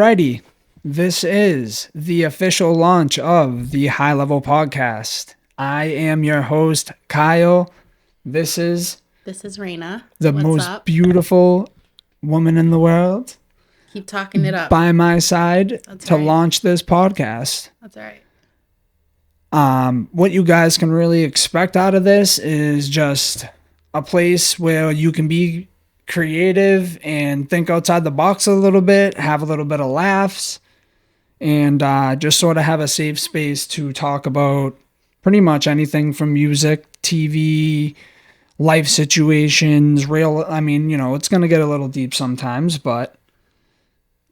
Alrighty, this is the official launch of the High Level Podcast. I am your host, Kyle. This is Rayna. the What's most up? beautiful woman in the world Keep talking it up. by my side That's to right. launch this podcast. That's all right. What you guys can really expect out of this is just a place where you can be creative and think outside the box a little bit, have a little bit of laughs, and just sort of have a safe space to talk about pretty much anything from music, TV, life situations, it's going to get a little deep sometimes, but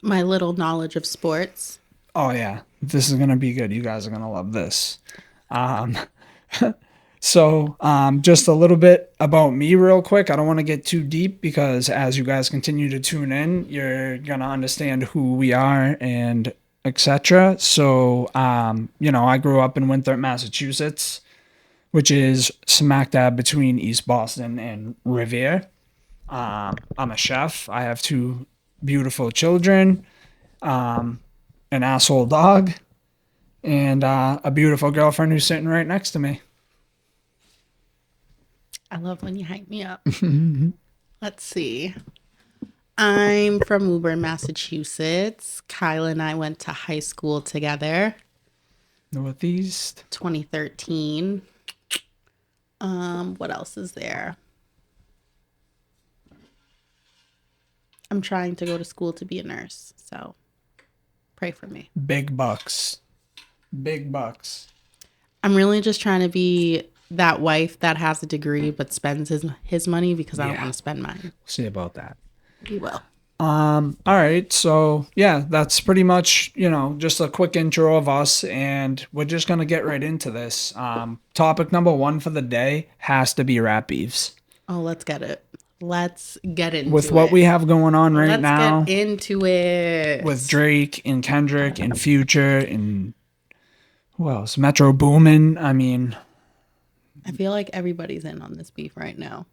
My little knowledge of sports. oh yeah, this is going to be good. You guys are going to love this. So, just a little bit about me real quick. I don't want to get too deep because as you guys continue to tune in, you're going to understand who we are and etc. So, I grew up in Winthrop, Massachusetts, which is smack dab between East Boston and Revere. I'm a chef. I have two beautiful children, an asshole dog, and a beautiful girlfriend who's sitting right next to me. I love when you hype me up. Let's see. I'm from Woburn, Massachusetts. Kyle and I went to high school together. Northeast. 2013. What else is there? I'm trying to go to school to be a nurse, so pray for me. Big bucks. Big bucks. I'm really just trying to be that wife that has a degree but spends his money because I don't want to spend mine. We'll see about that. We will. All right. So yeah, that's pretty much, just a quick intro of us, and we're just going to get right into this. Topic number 1 for the day has to be rap beefs. Oh, let's get it. Let's get into it. With what we have going on right now. Let's get into it. With Drake and Kendrick and Future and who else? Metro Boomin. I feel like everybody's in on this beef right now.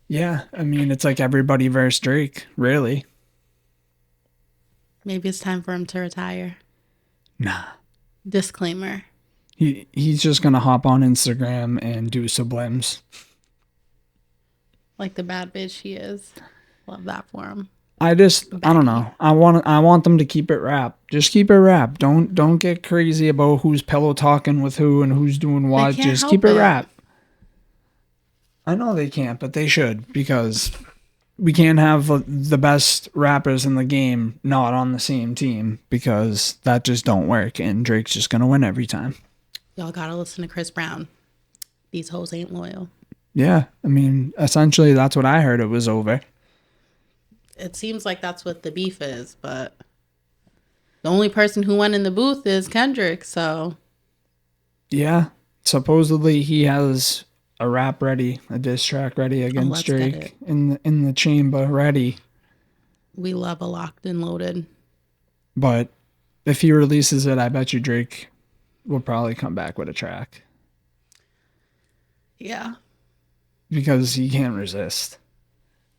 Yeah. It's like everybody versus Drake, really. Maybe it's time for him to retire. Nah. Disclaimer. He's just going to hop on Instagram and do sublims. Like the bad bitch he is. Love that for him. I don't know. I want them to keep it rap. Just keep it rap. Don't get crazy about who's pillow talking with who and who's doing what. Just keep it rap. I know they can't, but they should, because we can't have the best rappers in the game not on the same team, because that just don't work, and Drake's just gonna win every time. Y'all gotta listen to Chris Brown. These hoes ain't loyal. Yeah, essentially that's what I heard. It was over. It seems like that's what the beef is, but the only person who went in the booth is Kendrick, so. Yeah, supposedly he has a rap ready, a diss track ready against Drake in the chamber ready. We love a locked and loaded. But if he releases it, I bet you Drake will probably come back with a track. Yeah. Because he can't resist.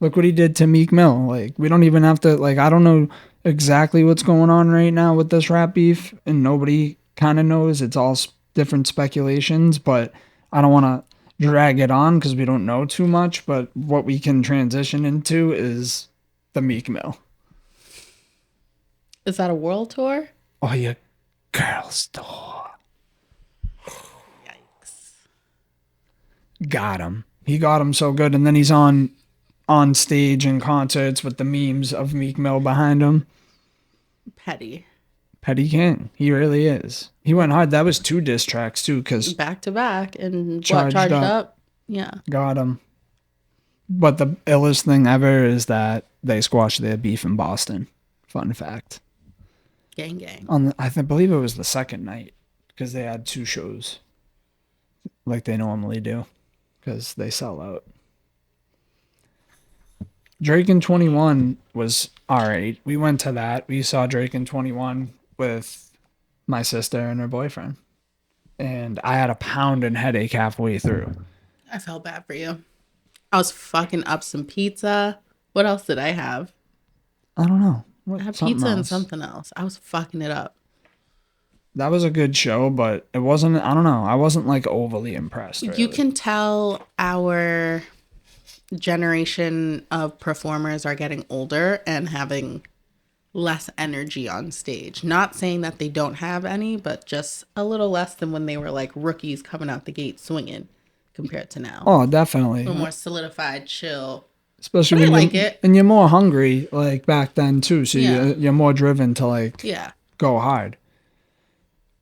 Look what he did to Meek Mill. We don't even have to, I don't know exactly what's going on right now with this rap beef, and nobody kind of knows. It's all different speculations, but I don't want to drag it on because we don't know too much. But what we can transition into is the Meek Mill. Is that a world tour? Oh, yeah. Girls tour. Yikes. Got him. He got him so good, and then he's on stage in concerts with the memes of Meek Mill behind him. Petty King. He really is. He went hard. That was 2 diss tracks too, because back to back and charged up. Yeah. Got him. But the illest thing ever is that they squashed their beef in Boston. Fun fact. Gang gang. I believe it was the second night, because they had 2 shows like they normally do, because they sell out. Drake in 21 was alright. We went to that. We saw Drake in 21 with my sister and her boyfriend. And I had a pounding headache halfway through. I felt bad for you. I was fucking up some pizza. What else did I have? I don't know. I had something pizza and else. something else. I was fucking it up. That was a good show, but it wasn't. I don't know. I wasn't like overly impressed. Really. You can tell our generation of performers are getting older and having less energy on stage. Not saying that they don't have any, but just a little less than when they were like rookies coming out the gate swinging compared to now. Oh, A definitely. little more solidified, chill. Especially But I when like you it. and you're more hungry like back then too. So Yeah. you're more driven to like Yeah. go hard.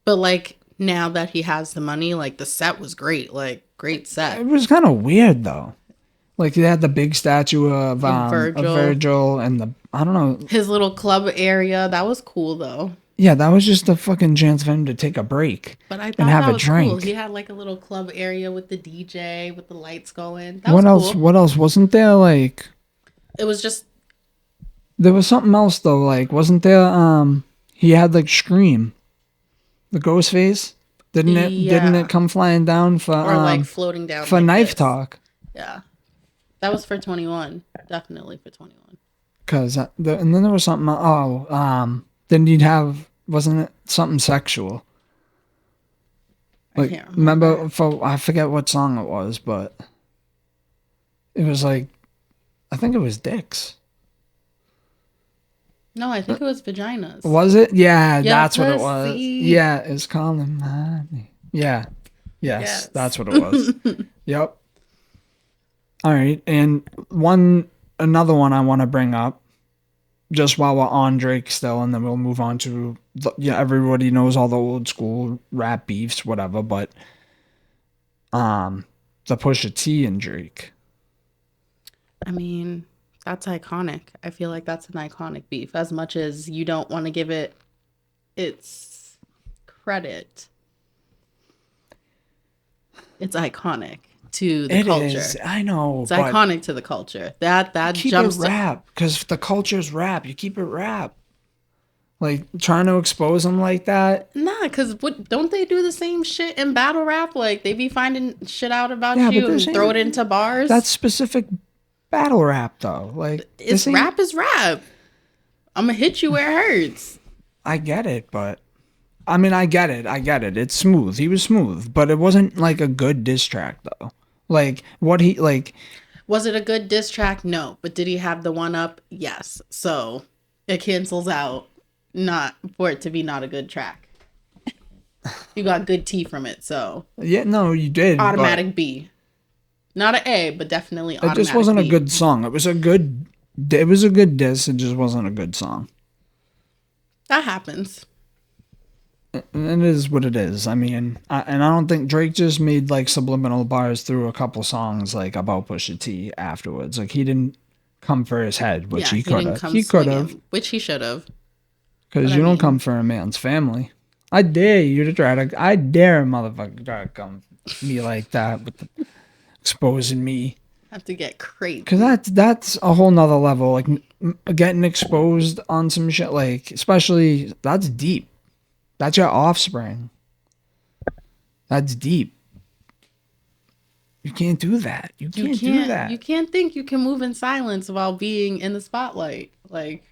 But like now that he has the money, like the set was great. Like great set. It was kind of weird though. Like they had the big statue of Virgil. Virgil and the I don't know. His little club area, that was cool though. Yeah, that was just a fucking chance for him to take a break But I and thought have that a was drink. cool. He had like a little club area with the DJ, with the lights going. That What was else? cool. What else? Wasn't there like It was just there was something else though? Like wasn't there? He had like Scream, the ghost face. Didn't it? Didn't Yeah. it come flying down for or like floating down for like Knife this. Talk? Yeah. That was for 21. Definitely for 21. Cause and then there was something. Didn't he have? Wasn't it something sexual? I Like can't remember. I forget what song it was, but it was like I think it was dicks. No, I think it was vaginas. Was it? Yeah, Yeah, that's what it was. pussy. Yeah, it's calling money. Yeah. Yes, that's what it was. Yep. All right, and another one I want to bring up, just while we're on Drake still, and then we'll move on to everybody knows all the old school rap beefs, whatever. But the Pusha T and Drake. I mean, that's iconic. I feel like that's an iconic beef. As much as you don't want to give it its credit, it's iconic to the culture. It is. I know. It's iconic to the culture. That keep jumps it rap because the culture's rap. You keep it rap. Like trying to expose them like that. Nah, because don't they do the same shit in battle rap? Like they be finding shit out about Yeah, but you and this throw it ain't- into bars. That's specific battle rap though. Like It's rap is rap. I'm gonna hit you where it hurts. I get it, but I mean, I get it. It's smooth. He was smooth, but it wasn't like a good diss track though. Like what he like. Was it a good diss track? No. But did he have the one up? Yes. So it cancels out not for it to be not a good track. You got good T from it, so Yeah, no, you did. automatic B. Not an A, but definitely It automatic just wasn't B. a good song. It was a good diss. It just wasn't a good song. That happens. And it is what it is. I mean, and I don't think Drake just made like subliminal bars through a couple songs like about Pusha T afterwards. Like he didn't come for his head, which he could have. He could have, which he should have. because you don't come for a man's family. I dare you to try to. I dare a motherfucker to try to come me like that with exposing me. Have to get crazy. Because that's a whole nother level. Like getting exposed on some shit. Like especially that's deep. That's your offspring. That's deep. You can't do that. You can't do that. You can't think you can move in silence while being in the spotlight. Like,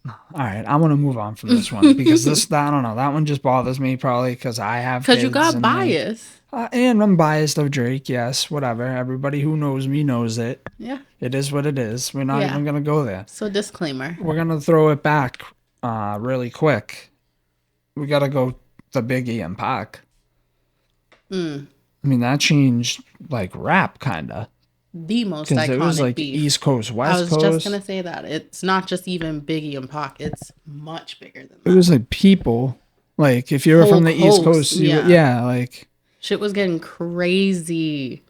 all right, I want to move on from this one because I don't know. That one just bothers me probably because I have because you got and, bias. And I'm biased of Drake. Yes, whatever. Everybody who knows me knows it. Yeah. It is what it is. We're not even gonna go there. So disclaimer. We're gonna throw it back, really quick. We gotta go the Biggie and Pac. I mean that changed like rap kinda. The most iconic it was like beef. East Coast, West Coast. I was just gonna say that it's not just even Biggie and Pac. It's much bigger than that. It was like people, like if you're from the East Coast, like shit was getting crazy.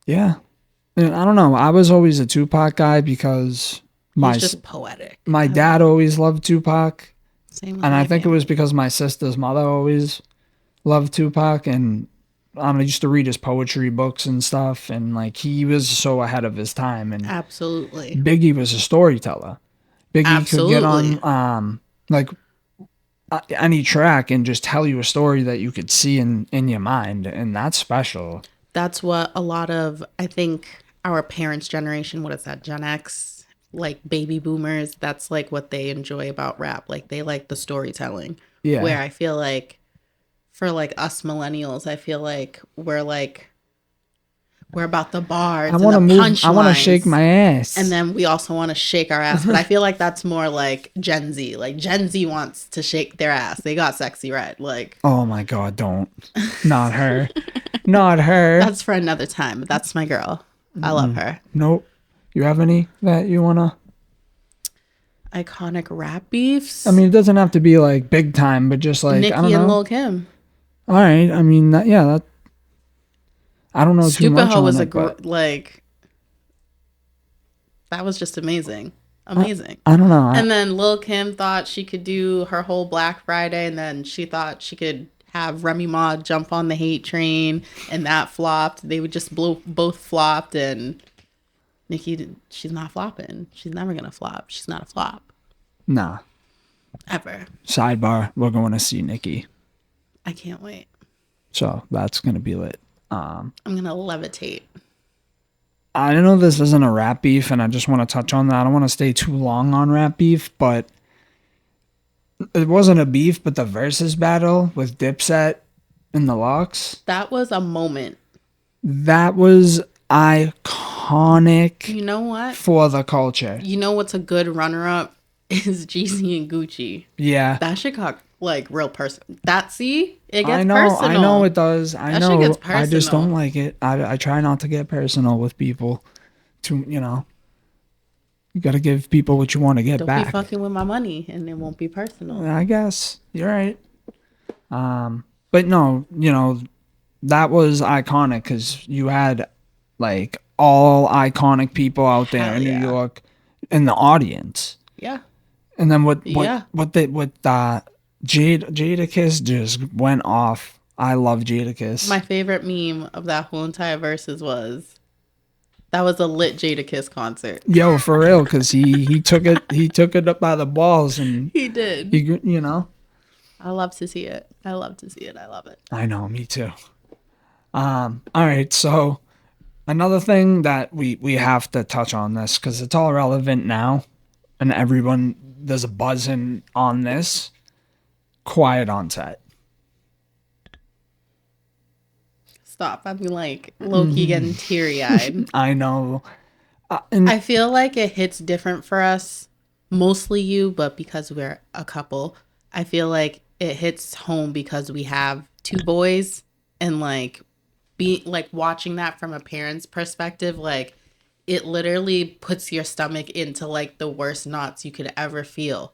Yeah, and I don't know. I was always a Tupac guy because He's just poetic. My dad always loved Tupac. Same with and my I think family. it was because my sister's mother always loved Tupac, and I used to read his poetry books and stuff, and like he was so ahead of his time. And absolutely, Biggie was a storyteller. Biggie could get on any track and just tell you a story that you could see in your mind, and that's special. That's what a lot of, I think, our parents' generation, what is that, Gen X, like baby boomers, that's like what they enjoy about rap. Like they like the storytelling. Yeah. Where I feel like for like us millennials, I feel like we're about the I bars and want the to move. I want to shake punchlines. my And ass. then we also want to shake our ass. But I feel like that's more like Gen Z. Like Gen Z wants to shake their ass. They got sexy red. Like Oh my God, don't. Not her. Not her. that's for another time. But that's my girl. I love her. Nope. You have any that you want to? Iconic rap beefs. I mean, it doesn't have to be like big time, but just like, I don't Nicki and know. Lil Kim. All right. I mean, yeah, that, I don't know too Stupid much Hoe on was it, but like that was just amazing. Amazing. I don't know. And then Lil Kim thought she could do her whole Black Friday, and then she thought she could have Remy Ma jump on the hate train, and that flopped. They would just both flopped, and Nicki, she's not flopping. She's never gonna flop. She's not a flop Nah. ever. Sidebar, we're going to see Nikki. I can't wait. So that's going to be lit. I'm gonna levitate. I know this isn't a rap beef, and I just want to touch on that. I don't want to stay too long on rap beef, but it wasn't a beef, but the versus battle with Dipset and the Locks, That was a moment. that was iconic You know what? for the culture. You know what's a good runner-up is Jeezy and Gucci. Yeah. That shit got like real person. It gets I know, personal. I know it does. I That know. shit gets I just personal. don't like it. I try not to get personal with people. You got to give people what you want to get Don't back. be fucking with my money, and it won't be personal. I guess you're right. But no, that was iconic because you had like all iconic people out there Hell in New yeah. York in the audience. Yeah. And then what Yeah. Jadakiss just went off. I love Jadakiss. My favorite meme of that whole entire verses was that was a lit Jadakiss concert. Yo, for real, because he took it up by the balls, and He did. I love to see it. I love to see it. I love it. I know, me too. All right, so another thing that we have to touch on this because it's all relevant now, and everyone there's a buzzing on this. Quiet on set. Stop. I'm like low-key getting teary-eyed. I know. I feel like it hits different for us, mostly you, but because we're a couple, I feel like it hits home because we have two boys, and like being like watching that from a parent's perspective, like it literally puts your stomach into like the worst knots you could ever feel.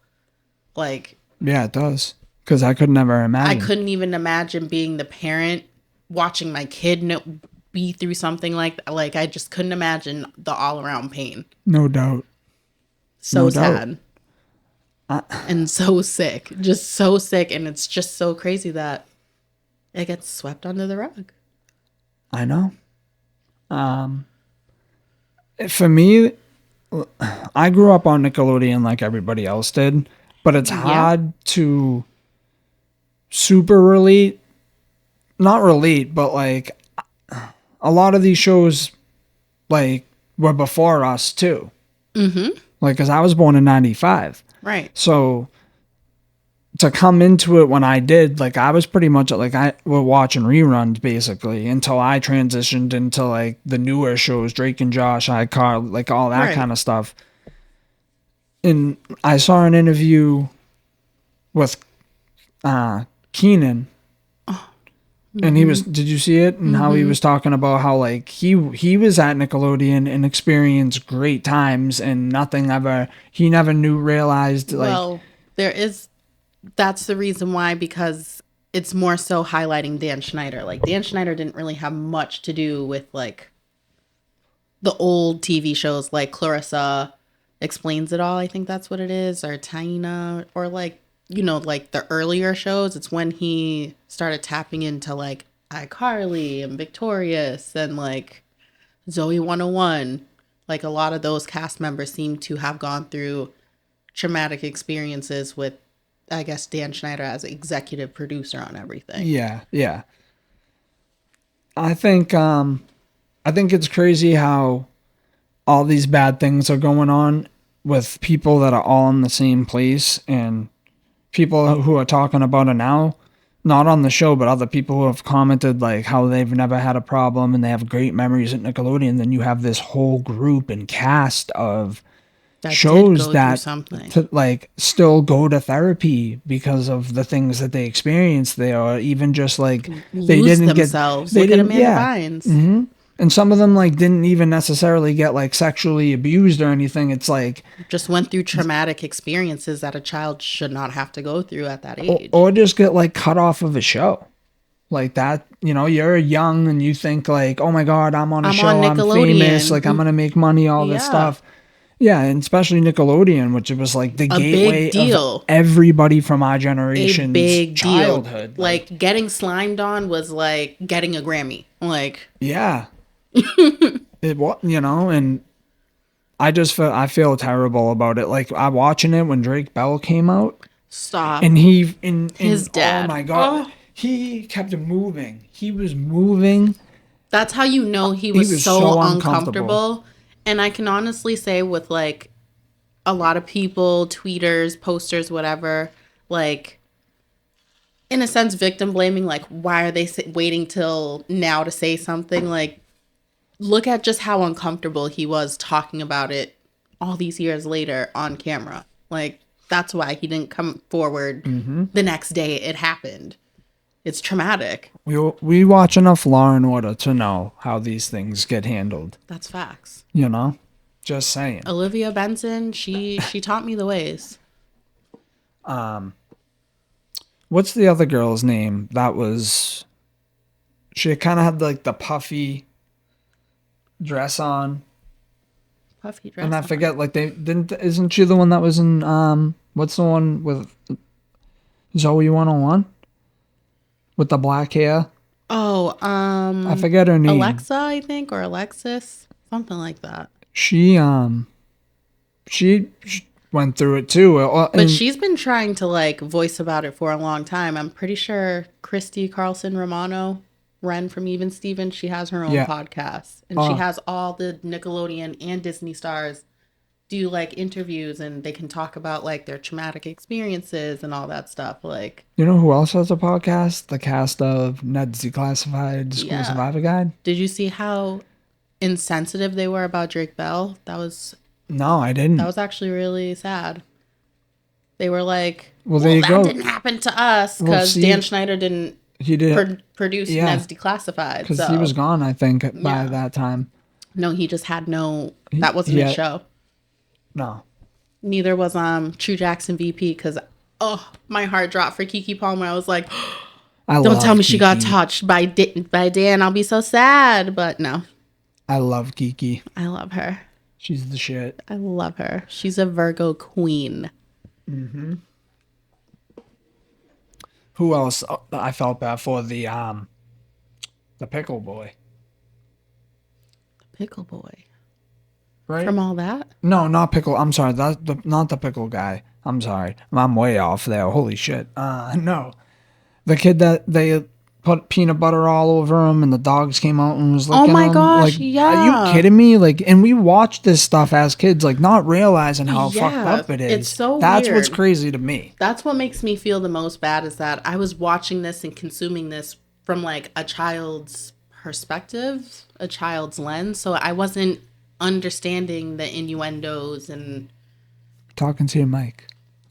Like Yeah, it does. Because I could never imagine. I couldn't even imagine being the parent watching my kid be through something like that. Like I just couldn't imagine the all around pain. No doubt. So No doubt. sad. And so sick. Just so sick. And it's just so crazy that it gets swept under the rug. I know. For me, I grew up on Nickelodeon like everybody else did, but it's hard to super relate. Not relate, but like a lot of these shows like were before us too. Mm-hmm. Like, cause I was born in 95. Right. So to come into it when I did, like I was pretty much like we're watching reruns basically until I transitioned into like the newer shows, Drake and Josh, iCar, like all that kind of stuff. And I saw an interview with Keenan. And he was, did you see it? And how he was talking about how like he was at Nickelodeon and experienced great times and he never realized like. Well, that's the reason why, because it's more so highlighting Dan Schneider. Like Dan Schneider didn't really have much to do with like the old TV shows like Clarissa Explains It All. I think that's what it is. Or Taina, or like, like the earlier shows. It's when he started tapping into like iCarly and Victorious and like Zoe 101. Like a lot of those cast members seem to have gone through traumatic experiences with, I guess, Dan Schneider as executive producer on everything. Yeah, yeah. I think it's crazy how all these bad things are going on with people that are all in the same place, and people who are talking about it now, not on the show, but other people who have commented like how they've never had a problem and they have great memories at Nickelodeon. Then you have this whole group and cast of That did shows go through that something. to, like, still go to therapy because of the things that they experienced there, or even just like they Lose didn't themselves. they Look at didn't, Amanda yeah. Bynes. And some of them like didn't even necessarily get like sexually abused or anything. It's like, Just went through traumatic experiences that a child should not have to go through at that age. or just get like cut off of a show like that. You know, you're young and you think like, oh my God, I'm on a I'm show, on I'm famous, Nickelodeon. like I'm gonna make money, all this Yeah. stuff. Yeah, and especially Nickelodeon, which it was like the A gateway big deal. of everybody from our A generation's big childhood. deal. Like getting slimed on was like getting a Grammy. Like, yeah, it was, you know, and I feel terrible about it. Like I'm watching it when Drake Bell came out, stop. and His dad. Oh my God, he kept moving. He was moving. That's how you know he was, was so, so uncomfortable. And I can honestly say with like a lot of people, tweeters, posters, whatever, like in a sense, victim blaming, like why are they waiting till now to say something? Like, look at just how uncomfortable he was talking about it all these years later on camera. Like, that's why he didn't come forward the next day it happened. It's traumatic. We watch enough Law and Order to know how these things get handled. That's facts. You know, just saying. Olivia Benson, she taught me the ways. What's the other girl's name? That was, she kind of had like the puffy dress on, Puffy dress. and I forget, like they didn't. Isn't she the one that was in what's the one with Zoe 101 with the black hair? Oh, I forget her name. Alexa, I think, or Alexis, something like that. She went through it too. But she's been trying to like voice about it for a long time. I'm pretty sure Christy Carlson Romano, Ren from Even Steven, she has her own podcast, and she has all the Nickelodeon and Disney stars do like interviews, and they can talk about like their traumatic experiences and all that stuff. Like, you know who else has a podcast? The cast of Ned's Declassified School Survivor Guide. Did you see how insensitive they were about Drake Bell? No, I didn't. That was actually really sad. They were like, well there you that go. didn't happen to us because Dan Schneider didn't produce Ned's Declassified. Because so. he was gone, I think, by that time. No, he just had that wasn't his show. No. Neither was True Jackson VP, because my heart dropped for Keke Palmer. I was like, don't tell me she got touched by Dan. I'll be so sad. But no. I love Keke. I love her. She's the shit. I love her. She's a Virgo queen. Mm-hmm. Who else I felt bad for? The Pickle Boy. The Pickle Boy. Right? From all that? No, not Pickle. I'm sorry. Not the Pickle guy. I'm sorry. I'm way off there. Holy shit. No. The kid that they put peanut butter all over him and the dogs came out and was licking him. Oh my gosh, like, yeah. Are you kidding me? Like, and we watched this stuff as kids, like not realizing how fucked up it is. It's so That's weird. What's crazy to me. That's what makes me feel the most bad, is that I was watching this and consuming this from like a child's perspective, a child's lens. So I wasn't understanding the innuendos and talking to your mic.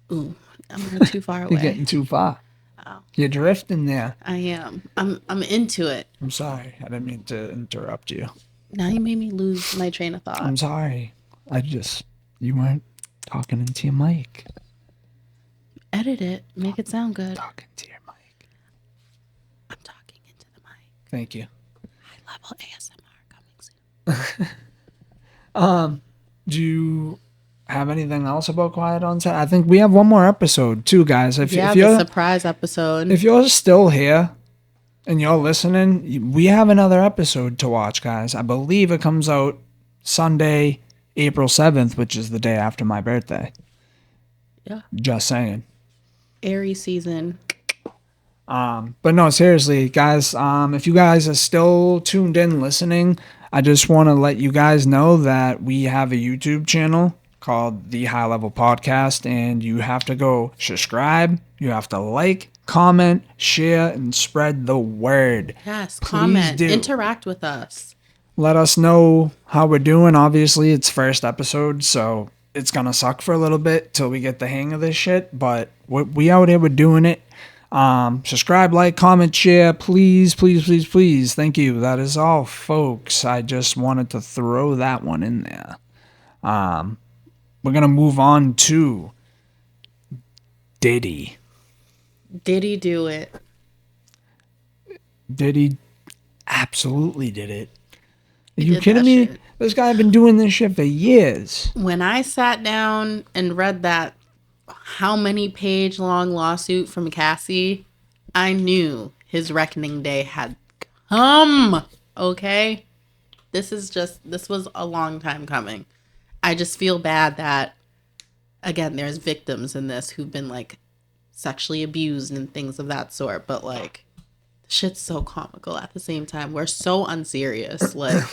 Ooh, I'm too far away. You're getting too far. Oh. You're drifting there. I am. I'm into it. I'm sorry. I didn't mean to interrupt you. Now you made me lose my train of thought. I'm sorry. You weren't talking into your mic. Edit it. Make it sound good. Talking to your mic. I'm talking into the mic. Thank you. High level ASMR coming soon. Do you have anything else about Quiet on Set? I think we have one more episode too, guys. If you're the surprise episode. If you're still here and you're listening, we have another episode to watch, guys. I believe it comes out Sunday, April 7th, which is the day after my birthday. Yeah. Just saying. Aries season. But no, seriously, guys, if you guys are still tuned in listening, I just want to let you guys know that we have a YouTube channel called The High Level Podcast, and you have to go subscribe, you have to like, comment, share, and spread the word. Yes, Please comment, do. interact with us. Let us know how we're doing. Obviously, it's first episode, so it's gonna suck for a little bit till we get the hang of this shit, but we out here, we're doing it. Subscribe, like, comment, share, please, please, please, please. Thank you. That is all, folks. I just wanted to throw that one in there. We're gonna move on to Diddy. Did he do it? Diddy absolutely did it. Are He you did kidding that me? shit. This guy been doing this shit for years. When I sat down and read that how many page long lawsuit from Cassie, I knew his reckoning day had come. Okay? This was a long time coming. I just feel bad that, again, there's victims in this who've been like sexually abused and things of that sort, but like shit's so comical at the same time. We're so unserious. Like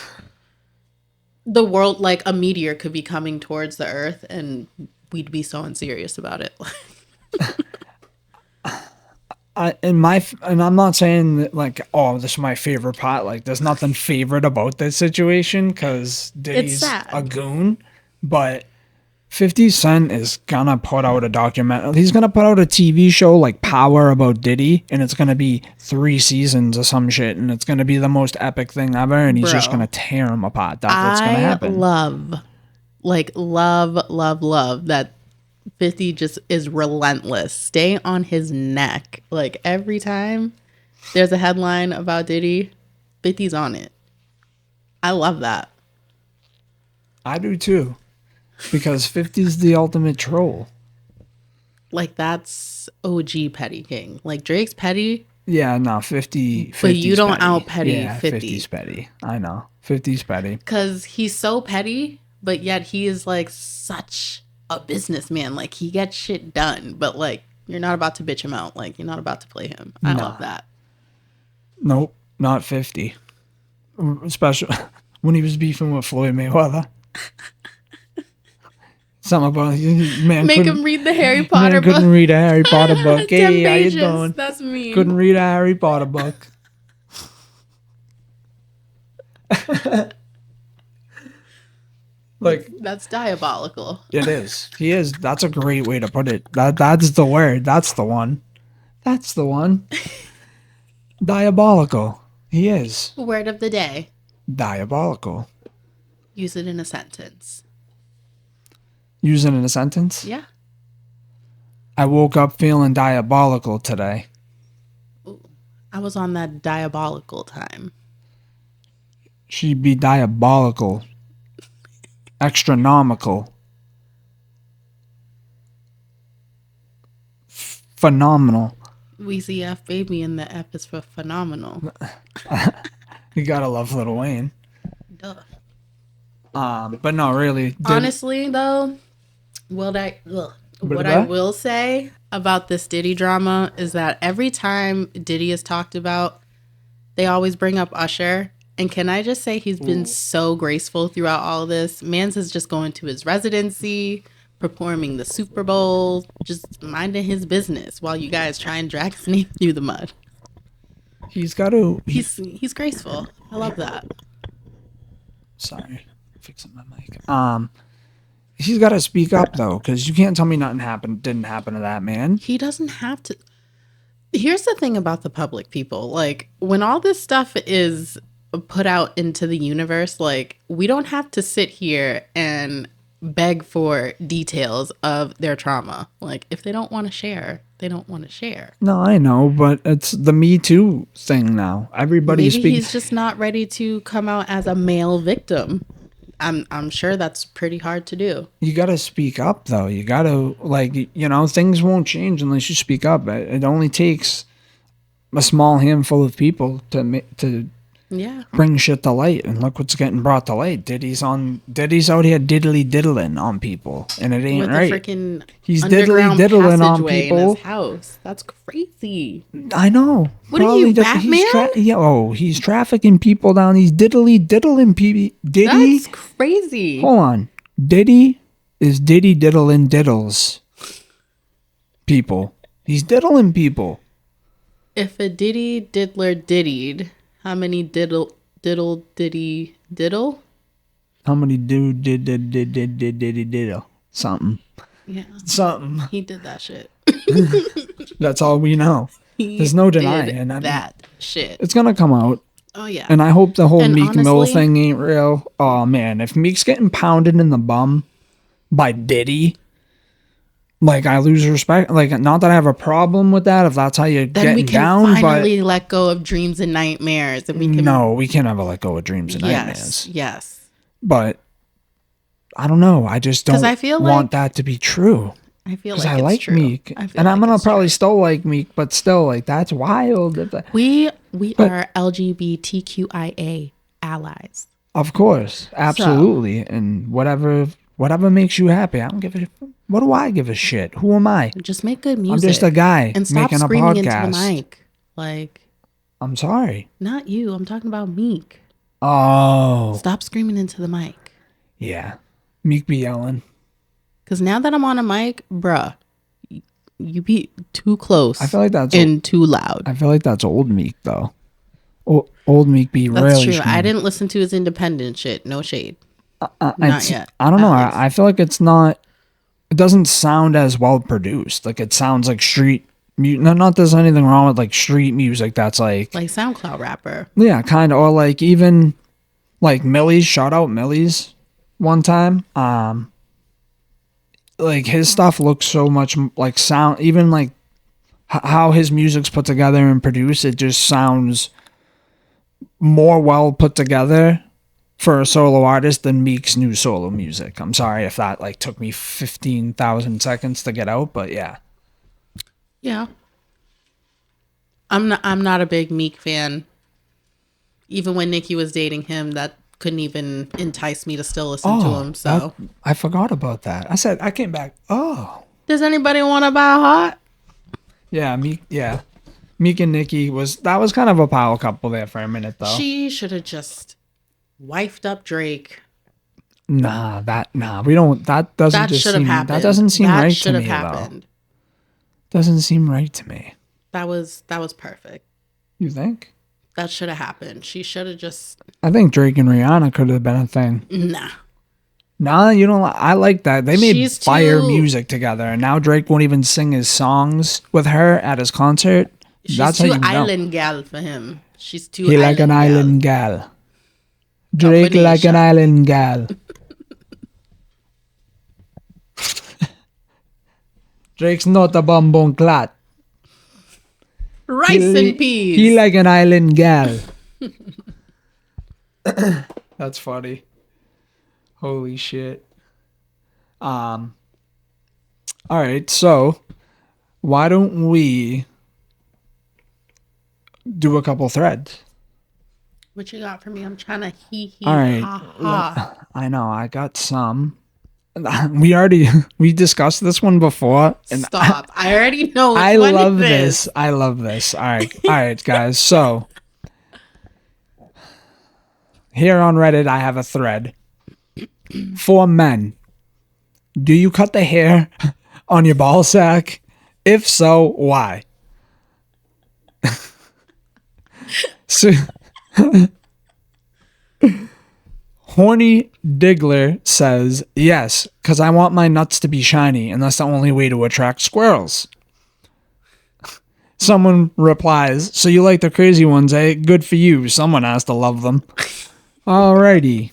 the world, like a meteor could be coming towards the earth and we'd be so unserious about it. And I'm not saying that like, oh, this is my favorite part. Like, there's nothing favorite about this situation because Diddy's sad. a goon. But 50 Cent is gonna put out a document. He's gonna put out a TV show like Power about Diddy, and it's gonna be 3 seasons or some shit, and it's gonna be the most epic thing ever. And he's just Bro, gonna tear him apart. That's what's gonna happen. love that 50 just is relentless. Stay on his neck. Like every time there's a headline about Diddy, 50's on it. I love that. I do too, because 50's the ultimate troll. Like that's OG petty king. Like Drake's petty. Yeah, no, 50. But you 50's don't petty. out petty Yeah, 50. 50's petty. I know. 50's petty. Because he's so petty, but yet he is like such a businessman. Like he gets shit done, but like you're not about to bitch him out. Like you're not about to play him. I love that. Nope, not 50. Especially when he was beefing with Floyd Mayweather. Something about man Make him read the Harry Potter man couldn't book. read a Harry Potter book. 10 Hey, how you pages. doing? That's me. Couldn't read a Harry Potter book. Like, That's diabolical. it is. He is. That's a great way to put it. That's the word. That's the one. That's the one. Diabolical. He is. Word of the day. Diabolical. Use it in a sentence. Use it in a sentence? Yeah. I woke up feeling diabolical today. I was on that diabolical time. She'd be diabolical. Extronomical. Phenomenal. We see F baby and the F is for phenomenal. You gotta love Lil Wayne. Duh. But no, really. Honestly, though, what I will say about this Diddy drama is that every time Diddy is talked about, they always bring up Usher. And can I just say he's been so graceful throughout all of this? Mans is just going to his residency, performing the Super Bowl, just minding his business while you guys try and drag his name through the mud. He's got to. He's graceful. I love that. Sorry, fixing my mic. He's got to speak up though, because you can't tell me nothing didn't happen to that man. He doesn't have to. Here's the thing about the public, people. Like, when all this stuff is put out into the universe, like, we don't have to sit here and beg for details of their trauma. Like, if they don't want to share, they don't want to share. No, I know, but it's the Me Too thing now. Everybody's Maybe speaking. he's just not ready to come out as a male victim. I'm sure that's pretty hard to do. You got to speak up though. You got to, like, you know, things won't change unless you speak up. It only takes a small handful of people to Yeah. bring shit to light, and look what's getting brought to light. Diddy's out here diddly diddling on people, and it ain't With right. the freaking He's underground diddly diddling on passageway in people. his house. That's crazy. I know. What are you, Batman? He's trafficking people down. He's diddly diddling people. Diddy. That's crazy. Hold on. Diddy is Diddy diddling diddles people. He's diddling people. If a Diddy diddler diddied, how many diddle diddy diddle? How many diddle? Something. Yeah. Something. He did that shit. That's all we know. There's no denying that shit. It's gonna come out. Oh yeah. And I hope the whole And Meek Mill honestly- thing ain't real. Oh man, if Meek's getting pounded in the bum by Diddy, like I lose respect. Like, not that I have a problem with that if that's how you're then getting we can down, finally let go of dreams and nightmares, and we but can. no, we can never let go of dreams and Yes. nightmares. Yes. But I don't know. I just don't I feel want like- that to be true. I feel Because like I it's like true. Meek, I feel and I'm like gonna it's probably true. still like Meek, but still, like, that's wild. We are LGBTQIA allies. Of course, absolutely, and whatever makes you happy. I don't give a. What do I give a shit? Who am I? Just make good I'm music. just a guy and stop making a screaming into podcast. the mic. Like, I'm sorry. not you. I'm talking about Meek. Oh, Stop screaming into the mic. yeah, Meek be yelling. Because now that I'm on a mic, bruh, you be too close. I feel like that's and too loud. I feel like that's old Meek though. Old Meek be That's really. true. I screaming. didn't listen to his independent shit. No shade. It's- yet, I don't know. at least. I feel like it's not. It doesn't sound as well produced. Like, it sounds like street music. Not there's anything wrong with like street music. That's like SoundCloud rapper. yeah, kind of, or like even like Millie's. Shout out Millie's one time. Like, his stuff looks so much like sound. Even like how his music's put together and produced, it just sounds more well put together for a solo artist than Meek's new solo music. I'm sorry if that like took me 15,000 seconds to get out, but yeah. Yeah. I'm not a big Meek fan. Even when Nicki was dating him, that couldn't even entice me to still listen to him. So I forgot about that. I came back. Oh. does anybody want to buy hot? Yeah, Meek and Nicki was kind of a power couple there for a minute though. She should have just wifed up Drake. Nah, we don't. That doesn't That just should have seem. happened. That doesn't seem That right to should have me happened. though. Doesn't seem right to me. That was perfect. You think? That should have happened. She should have just I think Drake and Rihanna could have been a thing. nah. Nah, you don't. I like that. They made She's fire too- music together, and now Drake won't even sing his songs with her at his concert. She's That's too how you know. island gal for him. She's too He like an island gal. Drake like an Combination. island gal. Drake's not a bonbon clat. Rice and peas. He like an island gal. That's funny. Holy shit. All right, so why don't we do a couple threads? What you got for me? I'm trying to hee All right. ha ha. I know, I got some. We discussed this one before, and Stop. I already know which I one love it is. this. I love this. All right, guys. So here on Reddit, I have a thread for men. Do you cut the hair on your ball sack? If so, why? So, Horny Diggler says, yes, because I want my nuts to be shiny, and that's the only way to attract squirrels. Someone replies, so you like the crazy ones, eh? Good for you. Someone has to love them. Alrighty.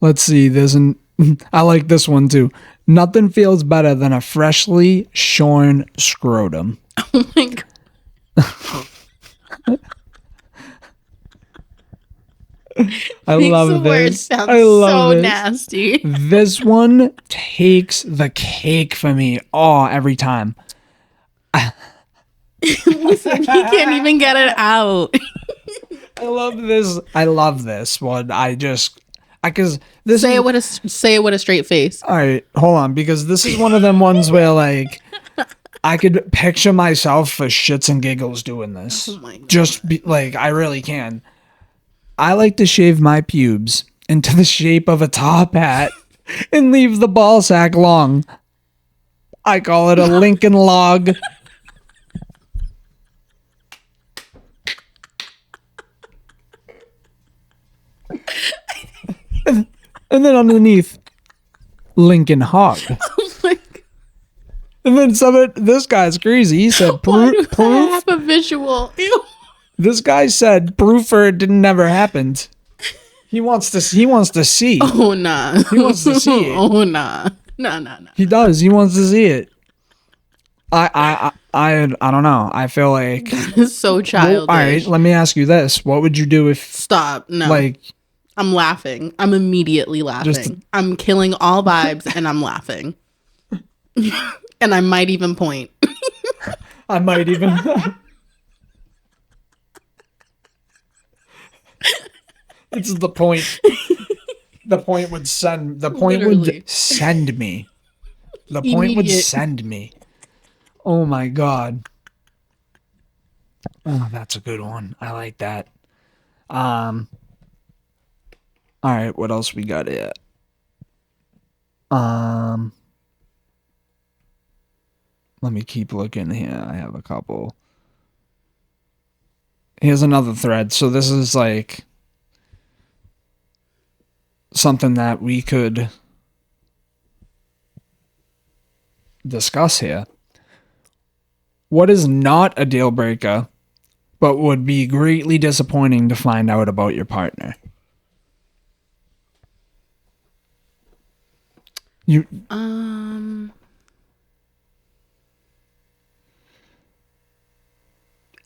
Let's see. I like this one too. Nothing feels better than a freshly shorn scrotum. Oh my god. I Makes love the word this. sound I love so this. nasty. This one takes the cake for me. Oh, every time. Listen, he can't even get it out. I love this one. Because this Say is, it with a straight face. all right, hold on, because this is one of them ones where like I could picture myself for shits and giggles doing this. Oh my God. Just be like, I really can. I like to shave my pubes into the shape of a top hat and leave the ball sack long. I call it a Lincoln log. And then underneath, Lincoln hog. Oh my God. And then this guy's crazy. He said, Why do I proof. have a visual? Ew. This guy said, proof or it didn't never happened. He wants to see. Oh, nah. He wants to see it. Oh, nah. Nah. He does. He wants to see it. I don't know. I feel like It's so childish. all right, let me ask you this. What would you do if Stop. No. like I'm laughing. I'm immediately laughing. I'm killing all vibes and I'm laughing. And I might even point. I might even It's the point. The point would send Literally. would send me. The point would Immediate. send me. Oh my god. Oh, that's a good one. I like that. All right, what else we got here? Let me keep looking here. I have a couple. Here's another thread. So this is like something that we could discuss here. What is not a deal breaker, but would be greatly disappointing to find out about your partner?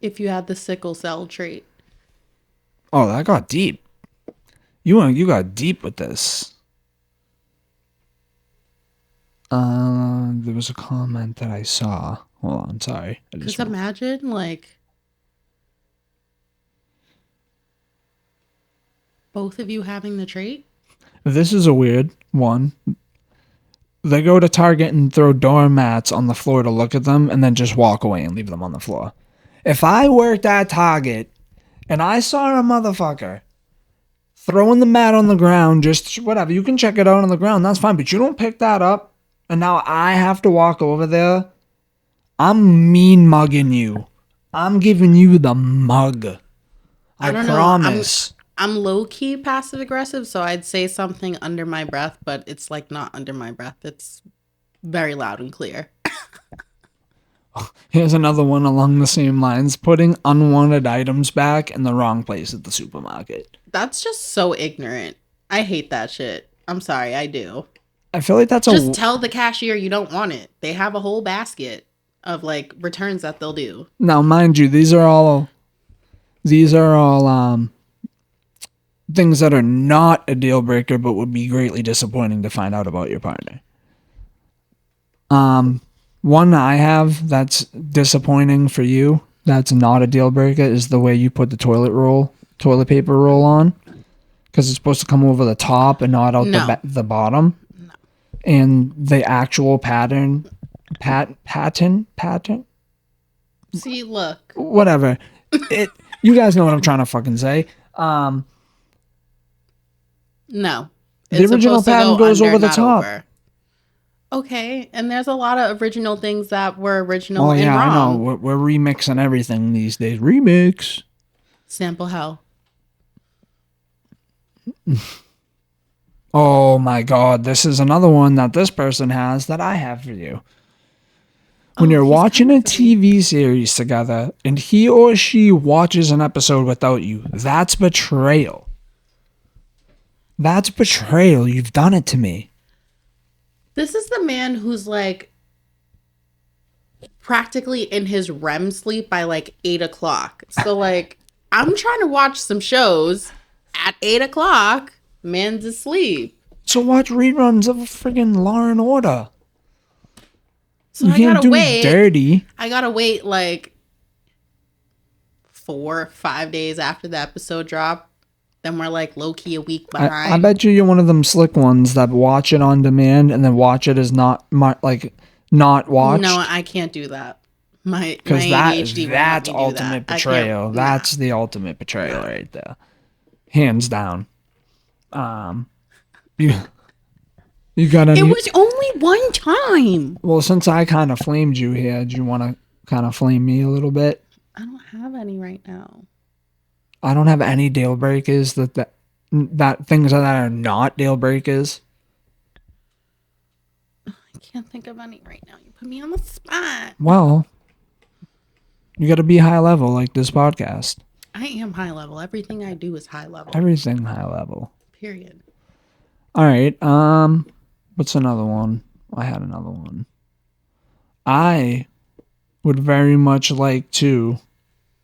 If you had the sickle cell trait. Oh, that got deep. You got deep with this. There was a comment that I saw. Hold on, sorry. Because imagine, like, both of you having the trait. This is a weird one. They go to Target and throw doormats on the floor to look at them and then just walk away and leave them on the floor. If I worked at Target and I saw a motherfucker throwing the mat on the ground, just whatever, you can check it out on the ground, that's fine, but you don't pick that up and now I have to walk over there, I'm mean mugging you. I'm giving you the mug. I don't promise. know. I'm low-key passive-aggressive, so I'd say something under my breath, but it's like not under my breath. It's very loud and clear. Here's another one along the same lines. Putting unwanted items back in the wrong place at the supermarket. That's just so ignorant. I hate that shit. I'm sorry, I do. I feel like that's Just tell the cashier you don't want it. They have a whole basket of like returns that they'll do. Now, mind you, these are all things that are not a deal breaker, but would be greatly disappointing to find out about your partner. One I have that's disappointing for you, that's not a deal breaker, is the way you put the toilet paper roll on, because it's supposed to come over the top and not out the bottom. No. And the actual pattern. See, look. Whatever. You guys know what I'm trying to fucking say. No. The original pattern goes over the top. Over. Okay, and there's a lot of original things that were original and wrong. I know. We're remixing everything these days. Remix. Sample hell. Oh my god, this is another one that this person has that I have for you. When you're watching a TV series together and he or she watches an episode without you, that's betrayal. That's betrayal. You've done it to me. This is the man who's like practically in his REM sleep by like 8 o'clock. So like, I'm trying to watch some shows at 8 o'clock. Man's asleep. So watch reruns of friggin' Law and Order. So you can't do dirty. I gotta wait like 4 or 5 days after the episode drop. Then we're like low key a week behind. I bet you're one of them slick ones that watch it on demand and then watch it as not watched. No, I can't do that. My ADHD that's ultimate betrayal. That's the ultimate betrayal right there, hands down. You you got It any? was only one time. Well, since I kind of flamed you here, do you want to kind of flame me a little bit? I don't have any right now. I don't have any deal breakers that things that are not deal breakers. I can't think of any right now. You put me on the spot. Well, you got to be high level like this podcast. I am high level. Everything I do is high level. Everything high level. Period. All right. What's another one? I had another one. I would very much like to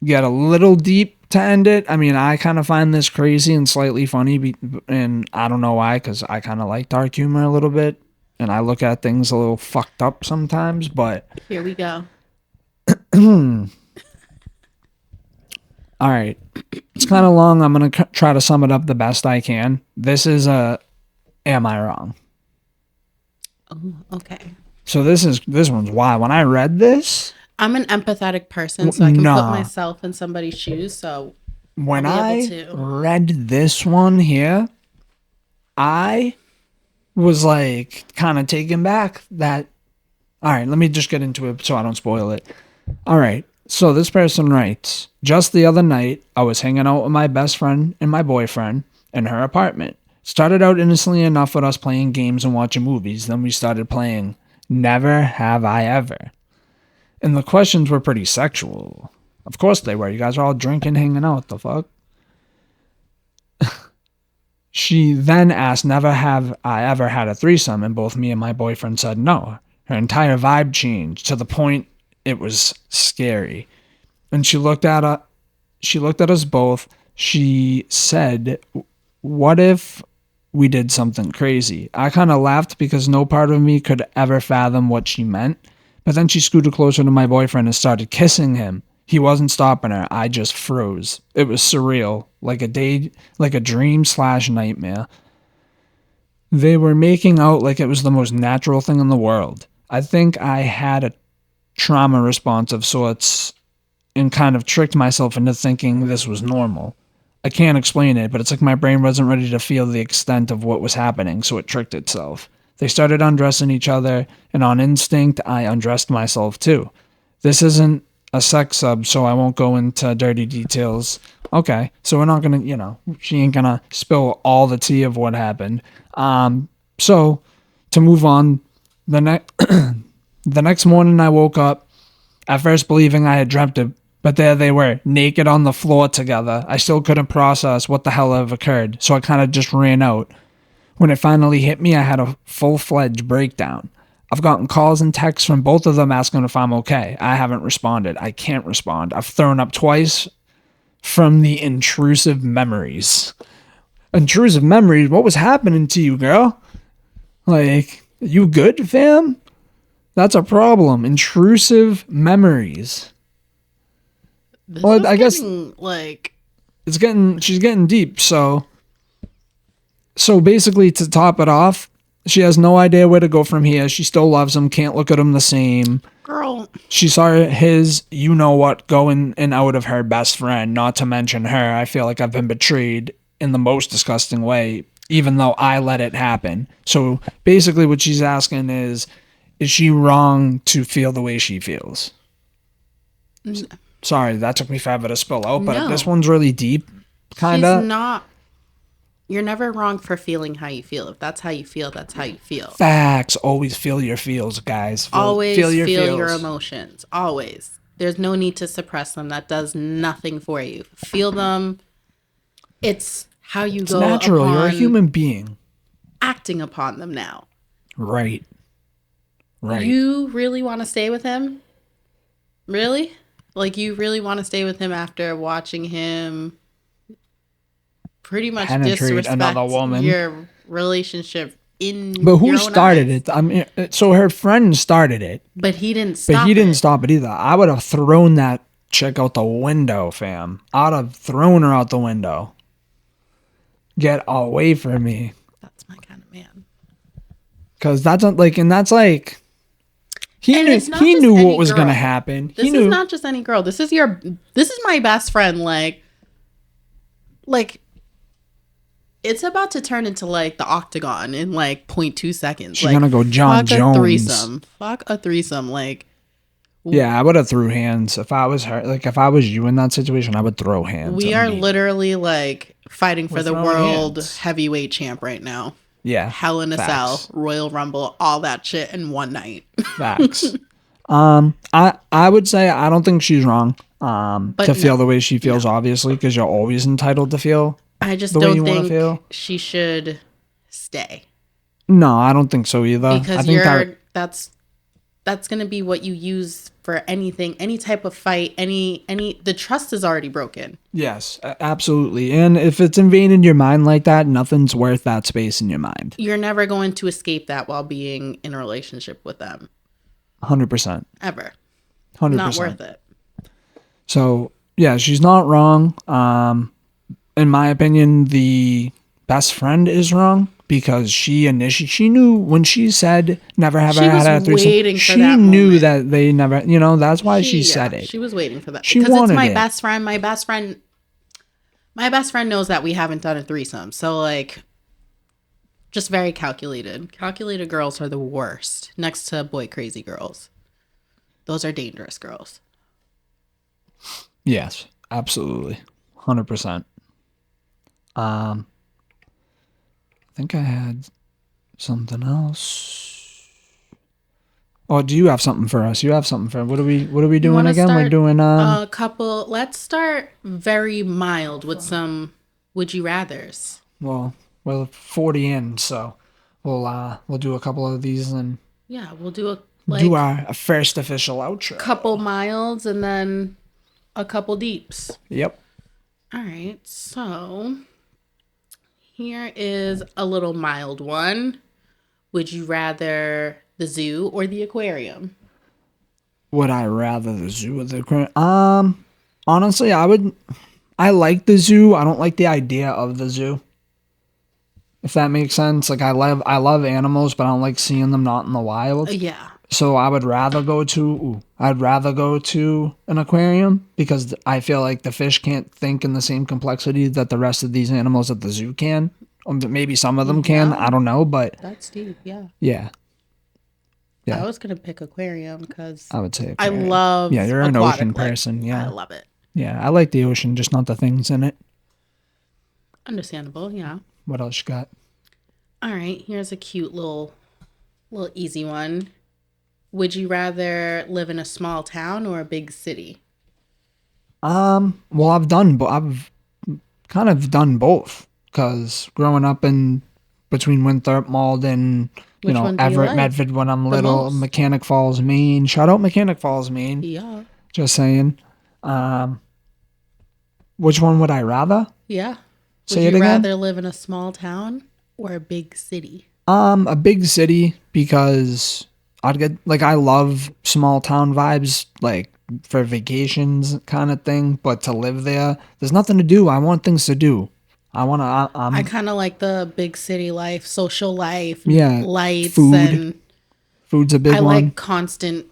get a little deep to end it. I mean, I kind of find this crazy and slightly funny, and I don't know why, because I kind of like dark humor a little bit, and I look at things a little fucked up sometimes, but... Here we go. All right. It's kind of long. I'm going to try to sum it up the best I can. This is a... Am I wrong? Oh, okay. So this one's why. When I read this... I'm an empathetic person, so I can put myself in somebody's shoes. So when I read this one here, I was like kind of taken back that. All right, let me just get into it so I don't spoil it. All right, so this person writes, just the other night, I was hanging out with my best friend and my boyfriend in her apartment. Started out innocently enough with us playing games and watching movies. Then we started playing Never Have I Ever. And the questions were pretty sexual. Of course they were. You guys are all drinking, hanging out. What the fuck? She then asked, never have I ever had a threesome? And both me and my boyfriend said no. Her entire vibe changed to the point it was scary. And she looked at us both. She said, what if we did something crazy? I kind of laughed because no part of me could ever fathom what she meant. But then she scooted closer to my boyfriend and started kissing him. He wasn't stopping her. I just froze. It was surreal, like a dream/nightmare. They were making out like it was the most natural thing in the world. I think I had a trauma response of sorts and kind of tricked myself into thinking this was normal. I can't explain it, but it's like my brain wasn't ready to feel the extent of what was happening, so it tricked itself. They started undressing each other, and on instinct, I undressed myself too. This isn't a sex sub, so I won't go into dirty details. Okay, so we're not gonna, she ain't gonna spill all the tea of what happened. So, to move on, the next morning I woke up, at first believing I had dreamt it, but there they were, naked on the floor together. I still couldn't process what the hell had occurred, so I kind of just ran out. When it finally hit me, I had a full-fledged breakdown. I've gotten calls and texts from both of them asking if I'm okay. I haven't responded. I can't respond. I've thrown up twice from the intrusive memories. Intrusive memories? What was happening to you, girl? Like, you good, fam? That's a problem. Intrusive memories. Well, I guess she's getting deep, so basically, to top it off, she has no idea where to go from here. She still loves him, can't look at him the same. Girl. She saw his you-know-what go in and out of her best friend, not to mention her. I feel like I've been betrayed in the most disgusting way, even though I let it happen. So basically what she's asking is she wrong to feel the way she feels? Sorry, that took me forever to spill out, but this one's really deep, kind of. She's not... You're never wrong for feeling how you feel. If that's how you feel, that's how you feel. Facts. Always feel your feels, guys. Always feel your emotions. Always. There's no need to suppress them. That does nothing for you. Feel them. It's how you go about natural. You're a human being. Acting upon them now. Right. You really want to stay with him? Really? Like, you really want to stay with him after watching him pretty much disrespect another woman, your relationship but who started it? I mean, so her friend started it, but he didn't stop it either. I would have thrown that chick out the window, fam. I'd have thrown her out the window. Get away from me. That's my kind of man. Because that's not like, and that's like, he knew what was gonna happen. This is not just any girl. This is it's about to turn into like the octagon in like 0.2 seconds. She's Like, gonna go John fuck Jones. a threesome. Fuck a threesome. Like, Yeah, I would have threw hands if I was her. Like if I was you in that situation, I would throw hands. we are literally like fighting for We're the throwing world hands. heavyweight champ right now. Yeah, Hell in a Cell, facts. Royal Rumble, all that shit in one night. Facts. I would say I don't think she's wrong. But To feel no, the way she feels, obviously, because you're always entitled to feel I just the way don't you want to think feel. she should stay No, I don't think so either. I because think that that's going to be what you use for anything, any type of fight, any the trust is already broken. yes, absolutely. And if it's invading your mind like that, nothing's worth that space in your mind. You're never going to escape that while being in a relationship with them 100%. ever. 100%. Not worth it. So yeah, she's not wrong. In my opinion, the best friend is wrong because she knew when she said never have She I was had a threesome. waiting for She that knew moment. that they never. That's why she said it. She was waiting for that She because it's wanted my it. best friend. My best friend knows that we haven't done a threesome. So like just very calculated. Calculated girls are the worst next to boy crazy girls. Those are dangerous girls. Yes, absolutely, 100%. I think I had something else. Oh, do you have something for us? You have something for what are we doing again? We're doing a couple. Let's start very mild with some would you rather's. well, we're 40 in, so we'll do a couple of these and Yeah, we'll do do our first official outro. couple milds and then a couple deeps. Yep. All right, so here is a little mild one. Would you rather the zoo or the aquarium? Would I rather the zoo or the aquarium? Honestly, I like the zoo. I don't like the idea of the zoo. If that makes sense. Like I love animals, but I don't like seeing them not in the wild. Yeah. So I'd rather go to an aquarium because I feel like the fish can't think in the same complexity that the rest of these animals at the zoo can. Maybe some of them can. I don't know, but That's deep. Yeah. Yeah. I was gonna pick aquarium because I would say aquarium. aquarium. I love. Yeah, you're an ocean life. person. Yeah. I love it. Yeah, I like the ocean, just not the things in it. Understandable. Yeah. What else you got? All right. Here's a cute little easy one. Would you rather live in a small town or a big city? Well, I've kind of done both because growing up in between Winthrop, Malden, Everett, Medford when I'm little, Mechanic Falls, Maine. Shout out Mechanic Falls, Maine. Yeah. Just saying. Which one would I rather? Yeah. Say it again. Would you rather live in a small town or a big city? A big city because I love small town vibes, like for vacations kind of thing. But to live there, there's nothing to do. I want things to do. I kind of like the big city life, social life, lights, food. Food's a big one. I like constant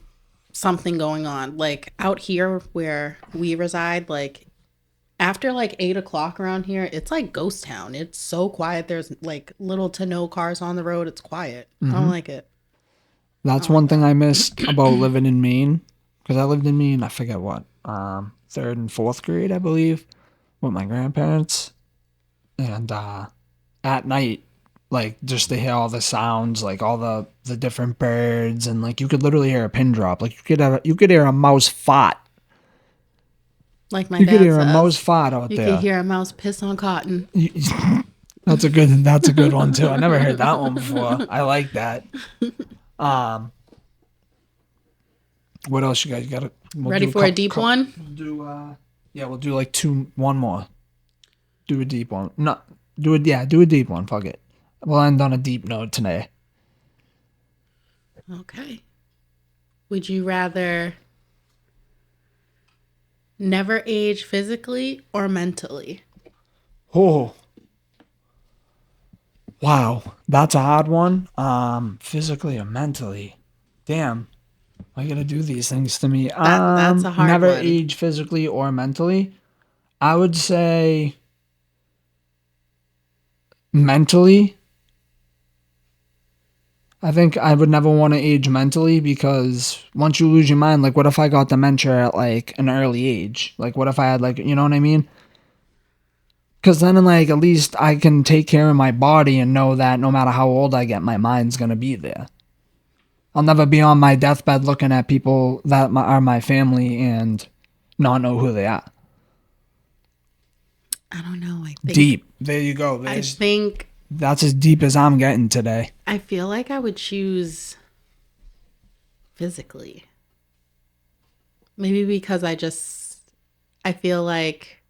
something going on. Like out here where we reside, like after like 8:00 around here, it's like ghost town. It's so quiet. There's like little to no cars on the road. It's quiet. I don't like it. That's one thing I missed about living in Maine because I lived in Maine. I forget what 3rd and 4th grade, I believe, with my grandparents. And at night, like just to hear all the sounds, like all the different birds, and like you could literally hear a pin drop. Like you could hear a mouse fart. Like my you dad could hear says, a mouse fart out you there. You could hear a mouse piss on cotton. That's a good one too. I never heard that one before. I like that. What else you guys got? Ready for a deep one? We'll do like one more. Do a deep one. No, do a deep one. Fuck it. We'll end on a deep note today. Okay. Would you rather never age physically or mentally? Oh. Wow. That's a hard one. Physically or mentally. Damn. Why you gotta do these things to me? That's a hard never one. age physically or mentally. I would say mentally, I think I would never want to age mentally, because once you lose your mind, like what if I got dementia at like an early age? Like what if I had like, you know what I mean? Because then like at least I can take care of my body and know that no matter how old I get, my mind's going to be there. I'll never be on my deathbed looking at people that are my family and not know who they are. I don't know. I think Deep. There you go. That's as deep as I'm getting today. I feel like I would choose physically. Maybe because I feel like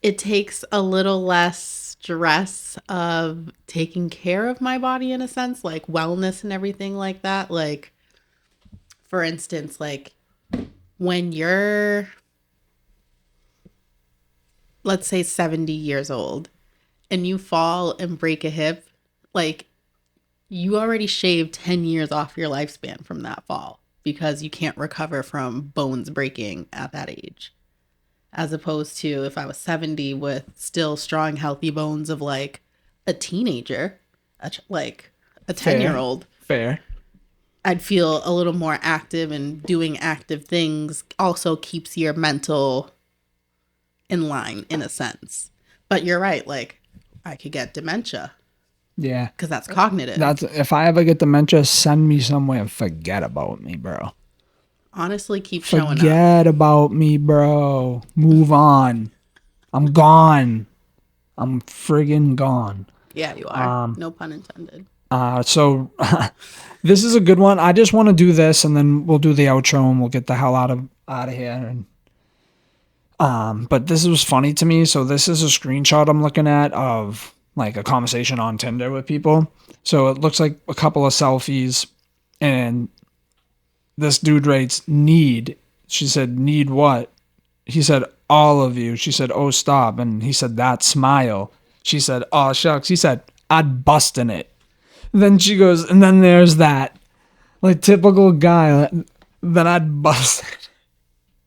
it takes a little less stress of taking care of my body, in a sense, like wellness and everything like that. Like, for instance, like when you're, let's say 70 years old and you fall and break a hip, like you already shaved 10 years off your lifespan from that fall because you can't recover from bones breaking at that age. As opposed to if I was 70 with still strong, healthy bones of like a teenager, like a 10-year-old. Fair. I'd feel a little more active, and doing active things also keeps your mental in line in a sense. But you're right. Like I could get dementia. Yeah. Because that's cognitive. If I ever get dementia, send me somewhere and forget about me, bro. Honestly, keep showing up. Forget about me, bro. Move on. I'm gone. I'm friggin' gone. Yeah, you are. No pun intended. So this is a good one. I just want to do this, and then we'll do the outro, and we'll get the hell out of here. And but this was funny to me. So this is a screenshot I'm looking at of like a conversation on Tinder with people. So it looks like a couple of selfies, and this dude writes, need. She said, need what? He said, all of you. She said, oh, stop. And he said, that smile. She said, oh, shucks. He said, I'd bust in it. Then she goes, and then there's that. Like, typical guy that I'd bust.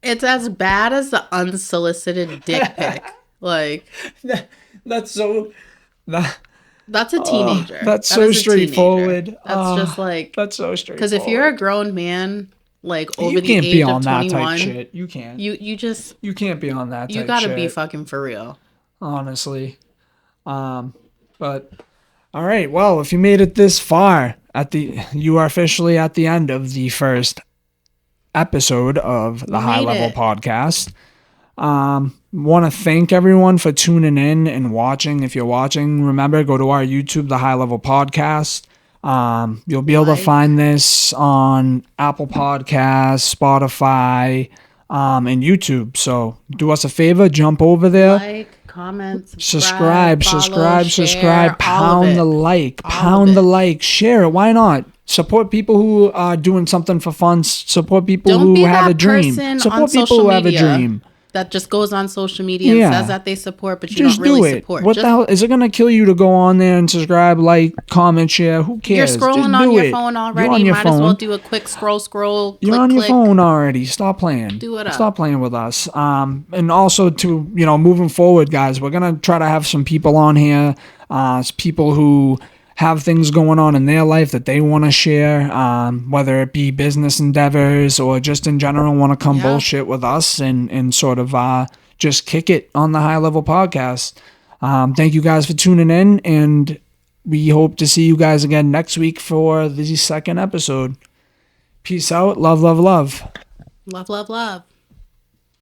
It's as bad as the unsolicited dick pic. Like, that's so... That's a teenager. That's so straightforward. That's just like... That's so straightforward. Because if you're a grown man, like over the age of 21... You can't be on that type shit. You can't. You can't be on that type shit. You gotta be fucking for real. Honestly. But... All right. Well, if you made it this far, you are officially at the end of the first episode of the High Level Podcast. Want to thank everyone for tuning in and watching. If you're watching, remember, go to our YouTube, the High Level Podcast. You'll be able to find this on Apple Podcasts, Spotify, and YouTube. So do us a favor, jump over there. Like, comment, subscribe, pound the like, share it. Why not? Support people who are doing something for fun. Support people who have a dream. Support people who have a dream. That just goes on social media and says that they support, but you just don't really support. What the hell? Is it going to kill you to go on there and subscribe, like, comment, share? Who cares? You're scrolling on your phone already. Might as well do a quick scroll. You're on your phone already. Stop playing. Do it up. Stop playing with us. And also to, moving forward, guys, we're going to try to have some people on here. People who have things going on in their life that they want to share, whether it be business endeavors or just in general want to come bullshit with us and sort of just kick it on the High Level Podcast. Thank you guys for tuning in, and we hope to see you guys again next week for the second episode. Peace out. Love, love, love. Love, love, love.